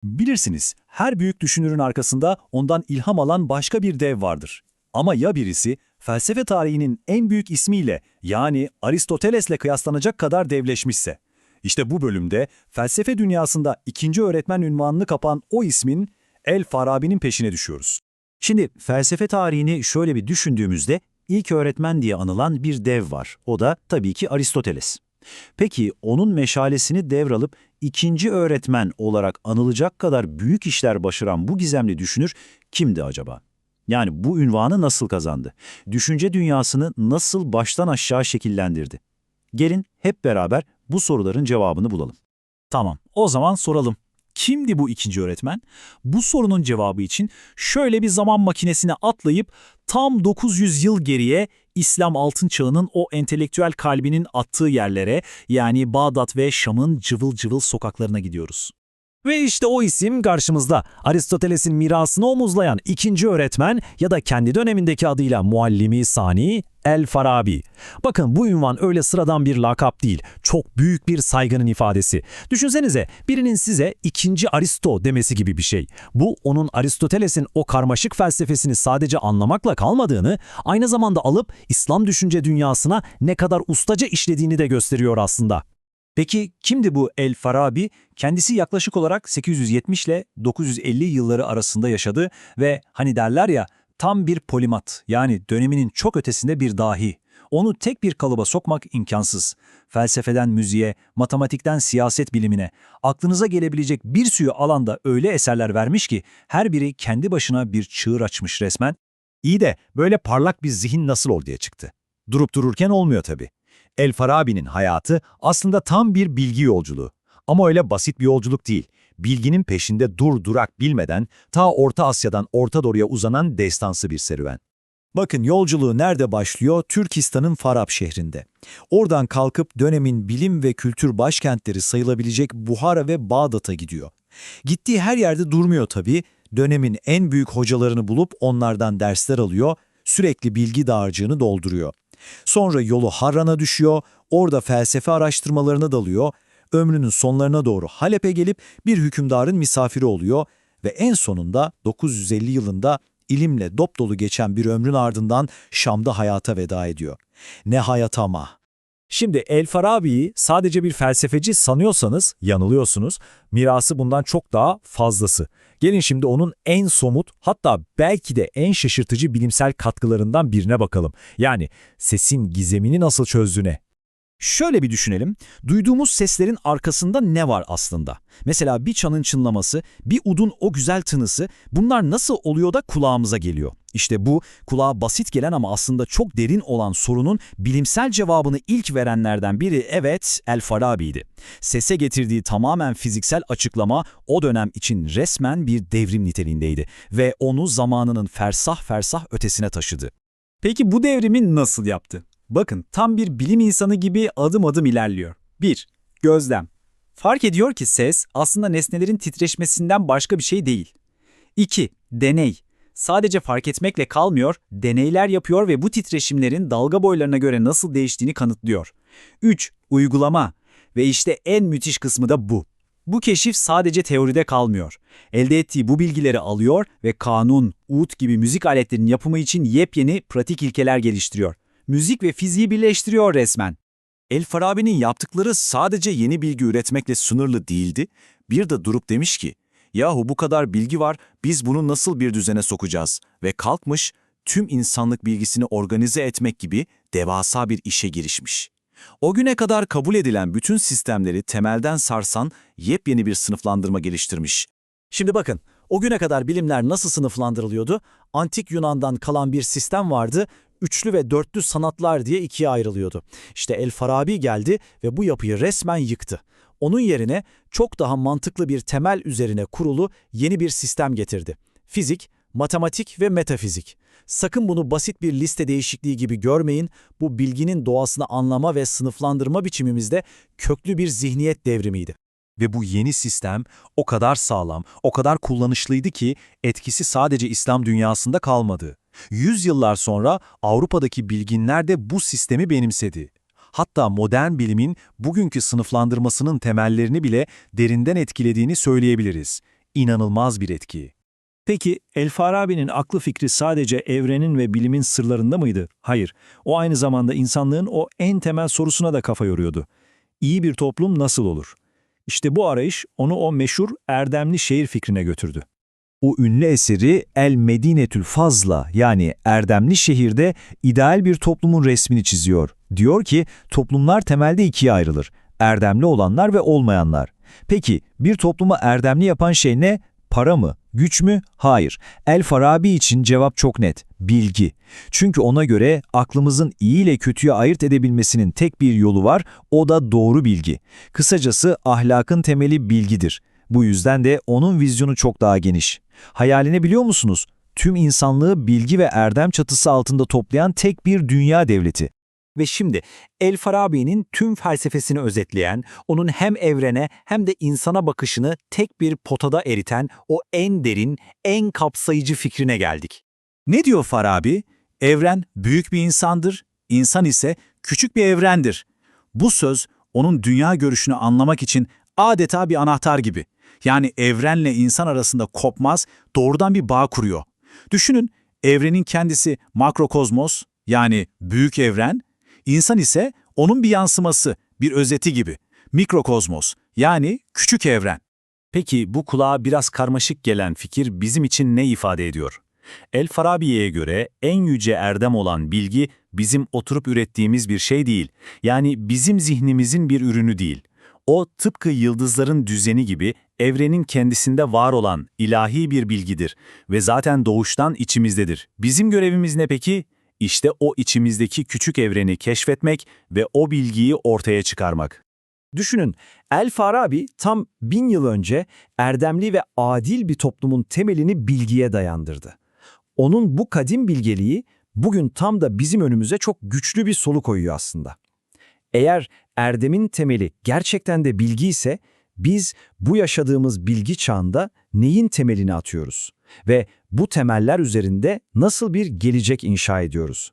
Bilirsiniz, her büyük düşünürün arkasında ondan ilham alan başka bir dev vardır. Ama ya birisi, felsefe tarihinin en büyük ismiyle yani Aristoteles'le kıyaslanacak kadar devleşmişse? İşte bu bölümde felsefe dünyasında ikinci öğretmen unvanını kapan o ismin El-Farabi'nin peşine düşüyoruz. Şimdi felsefe tarihini şöyle bir düşündüğümüzde ilk öğretmen diye anılan bir dev var. O da tabii ki Aristoteles. Peki onun meşalesini devralıp ikinci öğretmen olarak anılacak kadar büyük işler başaran bu gizemli düşünür kimdi acaba? Yani bu ünvanı nasıl kazandı? Düşünce dünyasını nasıl baştan aşağı şekillendirdi? Gelin hep beraber bu soruların cevabını bulalım. Tamam, o zaman soralım. Kimdi bu ikinci öğretmen? Bu sorunun cevabı için şöyle bir zaman makinesine atlayıp tam 900 yıl geriye İslam Altın Çağı'nın o entelektüel kalbinin attığı yerlere, yani Bağdat ve Şam'ın cıvıl cıvıl sokaklarına gidiyoruz. Ve işte o isim karşımızda. Aristoteles'in mirasını omuzlayan ikinci öğretmen ya da kendi dönemindeki adıyla Muallimi Sani El-Farabi. Bakın bu ünvan öyle sıradan bir lakap değil, çok büyük bir saygının ifadesi. Düşünsenize birinin size ikinci Aristo demesi gibi bir şey. Bu onun Aristoteles'in o karmaşık felsefesini sadece anlamakla kalmadığını, aynı zamanda alıp İslam düşünce dünyasına ne kadar ustaca işlediğini de gösteriyor aslında. Peki kimdi bu El-Farabi? Kendisi yaklaşık olarak 870 ile 950 yılları arasında yaşadı ve hani derler ya tam bir polimat, yani döneminin çok ötesinde bir dahi. Onu tek bir kalıba sokmak imkansız. Felsefeden müziğe, matematikten siyaset bilimine, aklınıza gelebilecek bir sürü alanda öyle eserler vermiş ki her biri kendi başına bir çığır açmış resmen. İyi de böyle parlak bir zihin nasıl ortaya çıktı? Durup dururken olmuyor tabii. El-Farabi'nin hayatı aslında tam bir bilgi yolculuğu. Ama öyle basit bir yolculuk değil. Bilginin peşinde dur durak bilmeden ta Orta Asya'dan Orta Doğu'ya uzanan destansı bir serüven. Bakın yolculuğu nerede başlıyor? Türkistan'ın Farab şehrinde. Oradan kalkıp dönemin bilim ve kültür başkentleri sayılabilecek Buhara ve Bağdat'a gidiyor. Gittiği her yerde durmuyor tabii. Dönemin en büyük hocalarını bulup onlardan dersler alıyor, sürekli bilgi dağarcığını dolduruyor. Sonra yolu Harran'a düşüyor, orada felsefe araştırmalarına dalıyor, ömrünün sonlarına doğru Halep'e gelip bir hükümdarın misafiri oluyor ve en sonunda 950 yılında ilimle dopdolu geçen bir ömrün ardından Şam'da hayata veda ediyor. Ne hayat ama! Şimdi El-Farabi'yi sadece bir felsefeci sanıyorsanız yanılıyorsunuz. Mirası bundan çok daha fazlası. Gelin şimdi onun en somut, hatta belki de en şaşırtıcı bilimsel katkılarından birine bakalım. Yani sesin gizemini nasıl çözdüğüne. Şöyle bir düşünelim, duyduğumuz seslerin arkasında ne var aslında? Mesela bir çanın çınlaması, bir udun o güzel tınısı, bunlar nasıl oluyor da kulağımıza geliyor? İşte bu, kulağa basit gelen ama aslında çok derin olan sorunun bilimsel cevabını ilk verenlerden biri, evet, El-Farabi'ydi. Sese getirdiği tamamen fiziksel açıklama o dönem için resmen bir devrim niteliğindeydi ve onu zamanının fersah fersah ötesine taşıdı. Peki bu devrimi nasıl yaptı? Bakın, tam bir bilim insanı gibi adım adım ilerliyor. 1. Gözlem. Fark ediyor ki ses aslında nesnelerin titreşmesinden başka bir şey değil. 2. Deney. Sadece fark etmekle kalmıyor, deneyler yapıyor ve bu titreşimlerin dalga boylarına göre nasıl değiştiğini kanıtlıyor. 3. Uygulama. Ve işte en müthiş kısmı da bu. Bu keşif sadece teoride kalmıyor. Elde ettiği bu bilgileri alıyor ve kanun, ud gibi müzik aletlerinin yapımı için yepyeni pratik ilkeler geliştiriyor. Müzik ve fiziği birleştiriyor resmen. El-Farabi'nin yaptıkları sadece yeni bilgi üretmekle sınırlı değildi. Bir de durup demiş ki, yahu bu kadar bilgi var, biz bunu nasıl bir düzene sokacağız? Ve kalkmış, tüm insanlık bilgisini organize etmek gibi devasa bir işe girişmiş. O güne kadar kabul edilen bütün sistemleri temelden sarsan yepyeni bir sınıflandırma geliştirmiş. Şimdi bakın, o güne kadar bilimler nasıl sınıflandırılıyordu? Antik Yunan'dan kalan bir sistem vardı, üçlü ve dörtlü sanatlar diye ikiye ayrılıyordu. İşte El-Farabi geldi ve bu yapıyı resmen yıktı. Onun yerine çok daha mantıklı bir temel üzerine kurulu yeni bir sistem getirdi. Fizik, matematik ve metafizik. Sakın bunu basit bir liste değişikliği gibi görmeyin, bu bilginin doğasını anlama ve sınıflandırma biçimimizde köklü bir zihniyet devrimiydi. Ve bu yeni sistem o kadar sağlam, o kadar kullanışlıydı ki etkisi sadece İslam dünyasında kalmadı. Yüzyıllar sonra Avrupa'daki bilginler de bu sistemi benimsedi. Hatta modern bilimin bugünkü sınıflandırmasının temellerini bile derinden etkilediğini söyleyebiliriz. İnanılmaz bir etki. Peki El-Farabi'nin aklı fikri sadece evrenin ve bilimin sırlarında mıydı? Hayır. O aynı zamanda insanlığın o en temel sorusuna da kafa yoruyordu. İyi bir toplum nasıl olur? İşte bu arayış onu o meşhur erdemli şehir fikrine götürdü. O ünlü eseri El Medinetül Fazla yani Erdemli Şehir'de ideal bir toplumun resmini çiziyor. Diyor ki toplumlar temelde ikiye ayrılır. Erdemli olanlar ve olmayanlar. Peki bir toplumu erdemli yapan şey ne? Para mı? Güç mü? Hayır. El-Farabi için cevap çok net. Bilgi. Çünkü ona göre aklımızın iyi ile kötüyü ayırt edebilmesinin tek bir yolu var, o da doğru bilgi. Kısacası ahlakın temeli bilgidir. Bu yüzden de onun vizyonu çok daha geniş. Hayalini biliyor musunuz? Tüm insanlığı bilgi ve erdem çatısı altında toplayan tek bir dünya devleti. Ve şimdi El-Farabi'nin tüm felsefesini özetleyen, onun hem evrene hem de insana bakışını tek bir potada eriten o en derin, en kapsayıcı fikrine geldik. Ne diyor Farabi? Evren büyük bir insandır, insan ise küçük bir evrendir. Bu söz onun dünya görüşünü anlamak için adeta bir anahtar gibi. Yani evrenle insan arasında kopmaz, doğrudan bir bağ kuruyor. Düşünün, evrenin kendisi makrokozmos yani büyük evren, insan ise onun bir yansıması, bir özeti gibi. Mikrokozmos yani küçük evren. Peki bu kulağa biraz karmaşık gelen fikir bizim için ne ifade ediyor? El-Farabi'ye göre en yüce erdem olan bilgi bizim oturup ürettiğimiz bir şey değil. Yani bizim zihnimizin bir ürünü değil. O tıpkı yıldızların düzeni gibi evrenin kendisinde var olan ilahi bir bilgidir ve zaten doğuştan içimizdedir. Bizim görevimiz ne peki? İşte o içimizdeki küçük evreni keşfetmek ve o bilgiyi ortaya çıkarmak. Düşünün, El-Farabi tam 1000 yıl önce erdemli ve adil bir toplumun temelini bilgiye dayandırdı. Onun bu kadim bilgeliği bugün tam da bizim önümüze çok güçlü bir solu koyuyor aslında. Eğer erdemin temeli gerçekten de bilgi ise biz bu yaşadığımız bilgi çağında neyin temelini atıyoruz? Ve bu temeller üzerinde nasıl bir gelecek inşa ediyoruz?